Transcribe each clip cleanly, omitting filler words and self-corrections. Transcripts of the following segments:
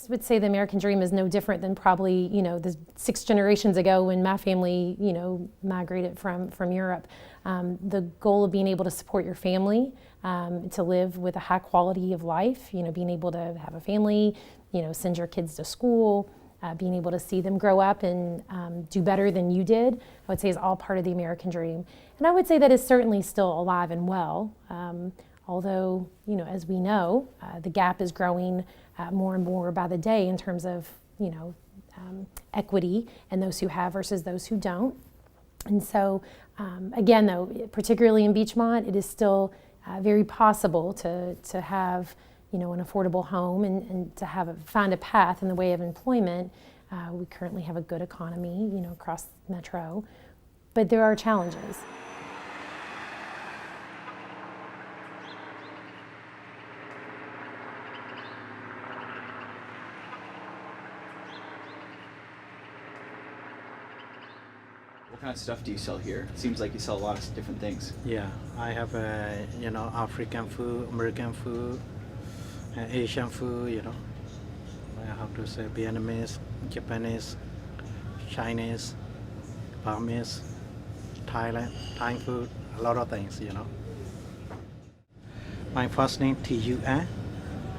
would say the American dream is no different than probably, the 6 generations ago when my family, migrated from Europe. The goal of being able to support your family, to live with a high quality of life, being able to have a family, send your kids to school, being able to see them grow up and do better than you did, I would say is all part of the American dream. And I would say that is certainly still alive and well. Although, as we know, the gap is growing more and more by the day in terms of, equity and those who have versus those who don't. And so, again, though, particularly in Beechmont, it is still very possible to have, an affordable home and to find a path in the way of employment. We currently have a good economy, across Metro, but there are challenges. What kind of stuff do you sell here? It seems like you sell a lot of different things. Yeah, I have African food, American food, Asian food, I have to say Vietnamese, Japanese, Chinese, Burmese, Thailand, Thai food, a lot of things, My first name T-U-N,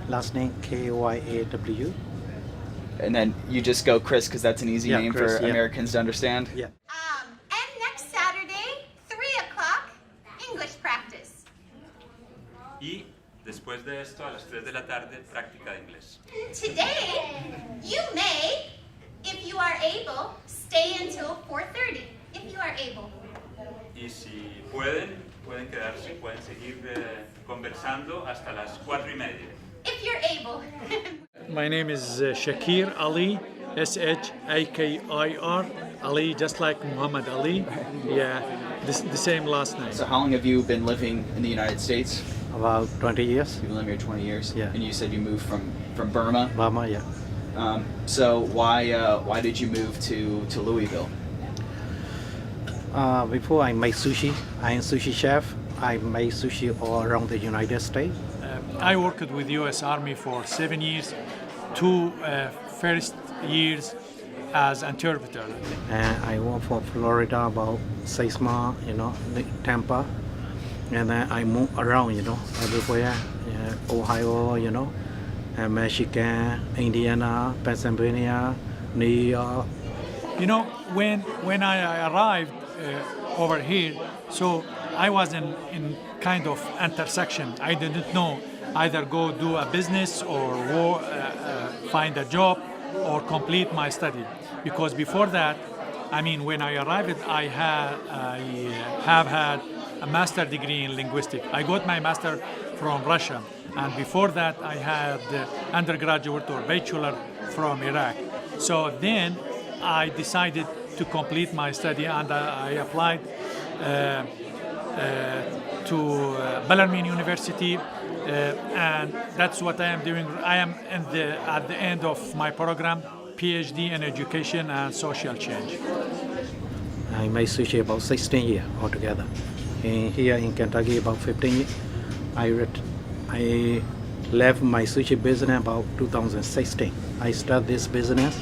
last name K-Y-A-W. And then you just go Chris because that's an easy name Chris, for Americans to understand? Yeah. And next Saturday, 3 o'clock, English practice. Y después de esto, a las 3 de la tarde, práctica de inglés. Today, you may, if you are able, stay until 4:30, if you are able. Y si pueden quedarse, pueden seguir conversando hasta las 4:30. If you're able. My name is Shakir Ali, S-H-A-K-I-R, Ali, just like Muhammad Ali. Yeah, the same last name. So how long have you been living in the United States? About 20 years. You've been living here 20 years? Yeah. And you said you moved from Burma? Burma, yeah. So why did you move to Louisville? Before I made sushi, I'm a sushi chef. I made sushi all around the United States. I worked with U.S. Army for 7 years, 2 first years as interpreter. And I worked for Florida about 6 months, Tampa. And then I moved around, everywhere, Ohio, and Michigan, Indiana, Pennsylvania, New York. When I arrived over here, so I was in kind of intersection. I didn't know either go do a business or find a job or complete my study. Because before that, when I arrived, I have had a master's degree in linguistics. I got my master from Russia, and before that, I had undergraduate or bachelor from Iraq. So then, I decided to complete my study, and I applied to Bellarmine University, and that's what I am doing. I am at the end of my program, PhD in Education and Social Change. I made sushi about 16 years altogether. And here in Kentucky, about 15 years. I left my sushi business about 2016. I started this business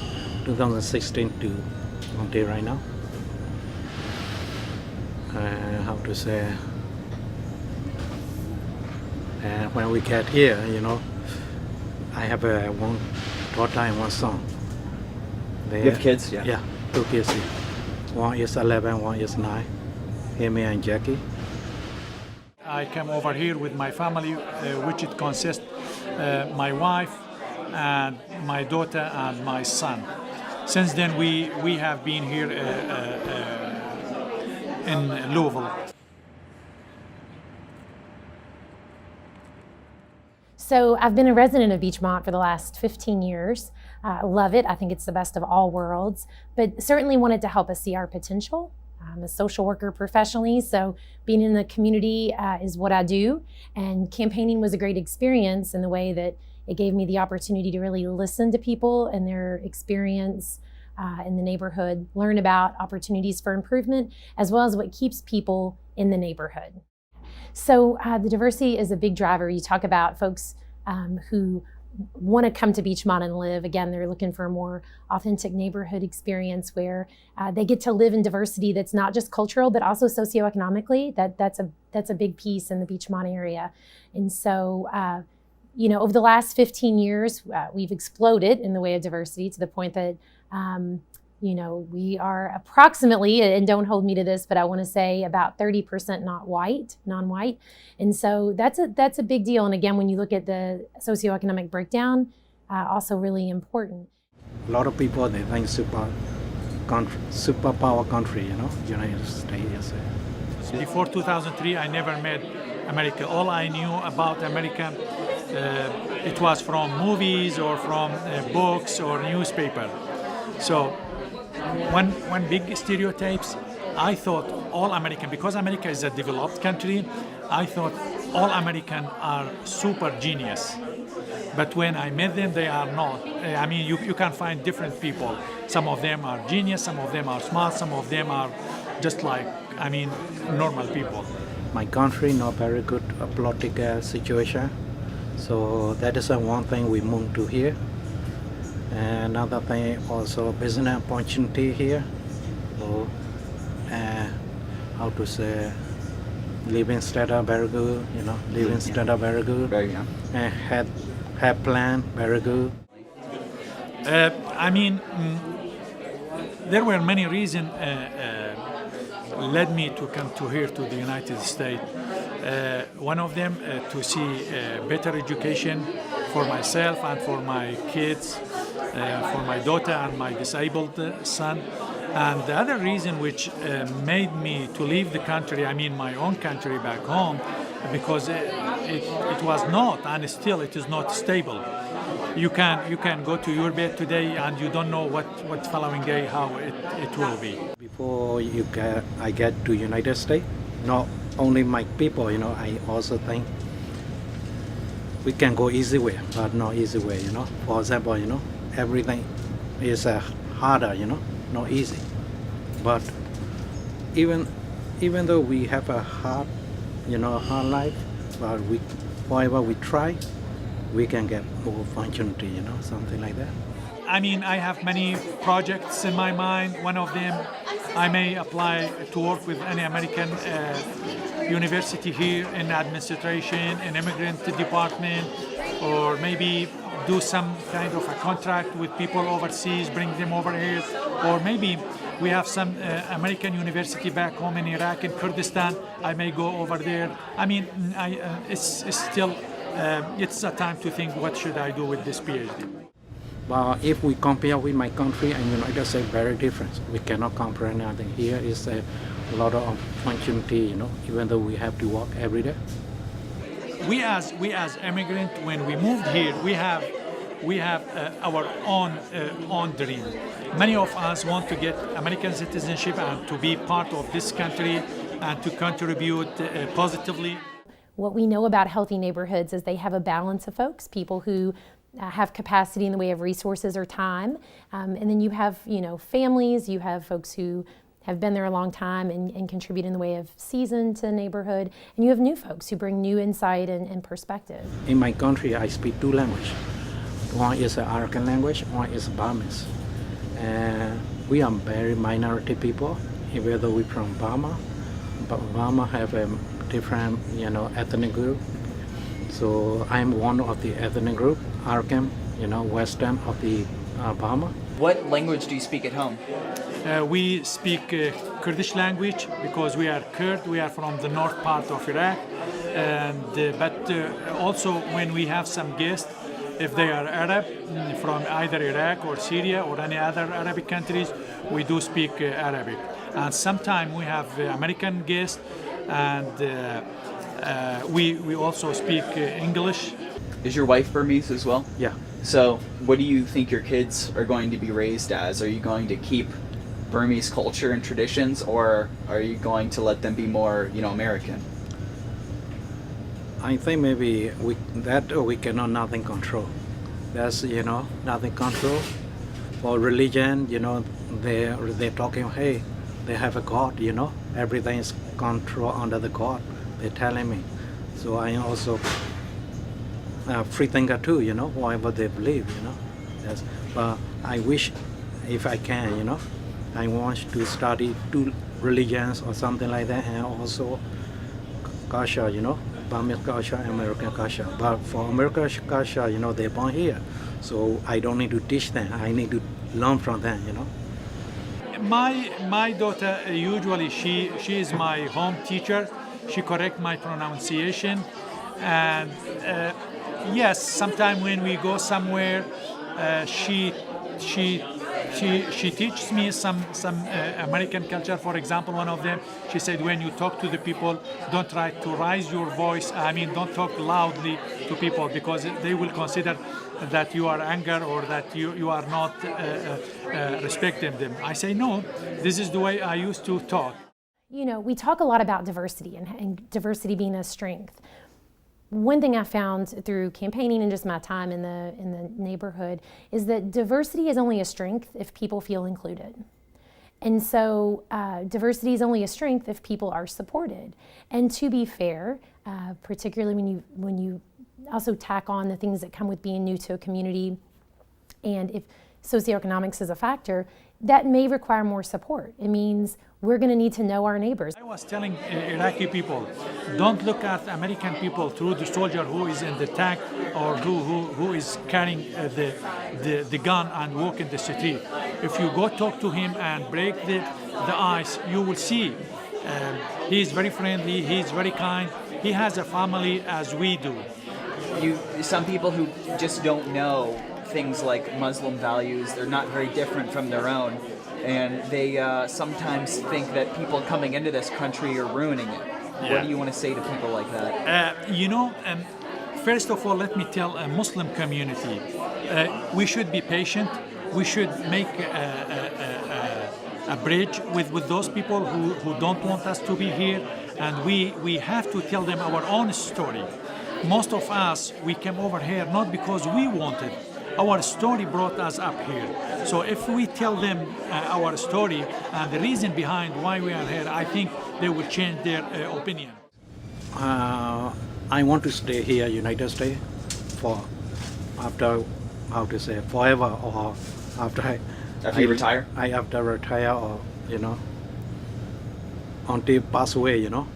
2016 to until right now. How to say? And when we get here, I have one daughter and one son. You have kids? Yeah. Yeah, 2 kids. One is 11, one is 9. Amy and Jackie. I came over here with my family, which it consists my wife and my daughter and my son. Since then, we have been here in Louisville. So I've been a resident of Beechmont for the last 15 years. Love it. I think it's the best of all worlds, but certainly wanted to help us see our potential. I'm a social worker professionally, so being in the community is what I do. And campaigning was a great experience in the way that it gave me the opportunity to really listen to people and their experience in the neighborhood, learn about opportunities for improvement, as well as what keeps people in the neighborhood. So the diversity is a big driver. You talk about folks who want to come to Beechmont and live. Again, they're looking for a more authentic neighborhood experience where they get to live in diversity that's not just cultural, but also socioeconomically. That's a big piece in the Beechmont area. And so, over the last 15 years, we've exploded in the way of diversity to the point that, we are approximately, and don't hold me to this, but I want to say about 30% non-white. And so that's a big deal. And again, when you look at the socioeconomic breakdown, also really important. A lot of people, they think superpower country, United States. Before 2003, I never met America. All I knew about America, it was from movies or from books or newspaper. So one big stereotypes, I thought all American, because America is a developed country, I thought all American are super genius. But when I met them, they are not. You can find different people. Some of them are genius, some of them are smart, some of them are just normal people. My country not very good political situation, so that is one thing we moved to here. And another thing also business opportunity here. So, how to say, living standard very good, living standard very good. Very young. And health plan very good. There were many reasons led me to come to here to the United States. One of them to see better education for myself and for my kids, for my daughter and my disabled son. And the other reason which made me to leave the country, my own country back home, because it was not, and still it is not stable. You can go to your bed today and you don't know what following day how it will be. Before I get to United States, not only my people, I also think we can go easy way, but not easy way, For example, everything is harder, not easy. But even though we have a hard life, but whatever we try, we can get more opportunity, something like that. I have many projects in my mind. One of them, I may apply to work with any American university here in administration, in immigrant department, or maybe do some kind of a contract with people overseas, bring them over here, or maybe we have some American university back home in Iraq, in Kurdistan. I may go over there. It's still, it's a time to think what should I do with this PhD. But if we compare with my country and United States, very different. We cannot compare anything. Here is a lot of opportunity, even though we have to work every day. We as immigrants, when we moved here, we have our own dream. Many of us want to get American citizenship and to be part of this country and to contribute positively. What we know about healthy neighborhoods is they have a balance of folks, people who have capacity in the way of resources or time. And then you have, families, you have folks who have been there a long time and contribute in the way of season to the neighborhood. And you have new folks who bring new insight and perspective. In my country, I speak two languages. One is an Arakan language, one is Burmese. And we are very minority people, even though we're from Burma. But Burma have a different, ethnic group. So I'm one of the ethnic group, Arakan, western of the Burma. What language do you speak at home? We speak Kurdish language because we are Kurd. We are from the north part of Iraq, but also when we have some guests, if they are Arab from either Iraq or Syria or any other Arabic countries, we do speak Arabic. And sometimes we have American guests, and we also speak English. Is your wife Burmese as well? Yeah. So what do you think your kids are going to be raised as? Are you going to keep Burmese culture and traditions, or are you going to let them be more, American? I think maybe we cannot nothing control. That's nothing control. For religion, they're talking. Hey, they have a God. Everything is controlled under the God. They're telling me. So I also free thinker too, you know, whatever they believe, you know. Yes. But I wish, if I can, you know, I want to study two religions or something like that, and also culture, you know, Burmese culture and American culture. But for American culture, you know, they're born here, so I don't need to teach them. I need to learn from them, you know. My daughter usually she is my home teacher. She correct my pronunciation, and yes, sometime when we go somewhere, she teaches me some American culture. For example, one of them, she said, when you talk to the people, don't try to raise your voice. I mean, don't talk loudly to people, because they will consider that you are angry or that you are not respecting them. I say, no, this is the way I used to talk. You know, we talk a lot about diversity and diversity being a strength. One thing I found through campaigning and just my time in the neighborhood is that diversity is only a strength if people feel included. And so diversity is only a strength if people are supported. And to be fair, particularly when you also tack on the things that come with being new to a community, and if socioeconomics is a factor, that may require more support. It means we're going to need to know our neighbors. I was telling Iraqi people, don't look at American people through the soldier who is in the tank or who is carrying the gun and walk in the street. If you go talk to him and break the ice, you will see he is very friendly, he is very kind, he has a family as we do. Some people who just don't know things like Muslim values, they're not very different from their own, and they sometimes think that people coming into this country are ruining it. Yeah. What do you want to say to people like that? You know, first of all, let me tell a Muslim community, we should be patient. We should make a bridge with those people who don't want us to be here, and we have to tell them our own story. Most of us, we came over here not because we wanted. Our story brought us up here. So if we tell them our story and the reason behind why we are here, I think they will change their opinion. I want to stay here, United States, for after, how to say, forever, or after you retire? After retire, or, you know, until pass away, you know.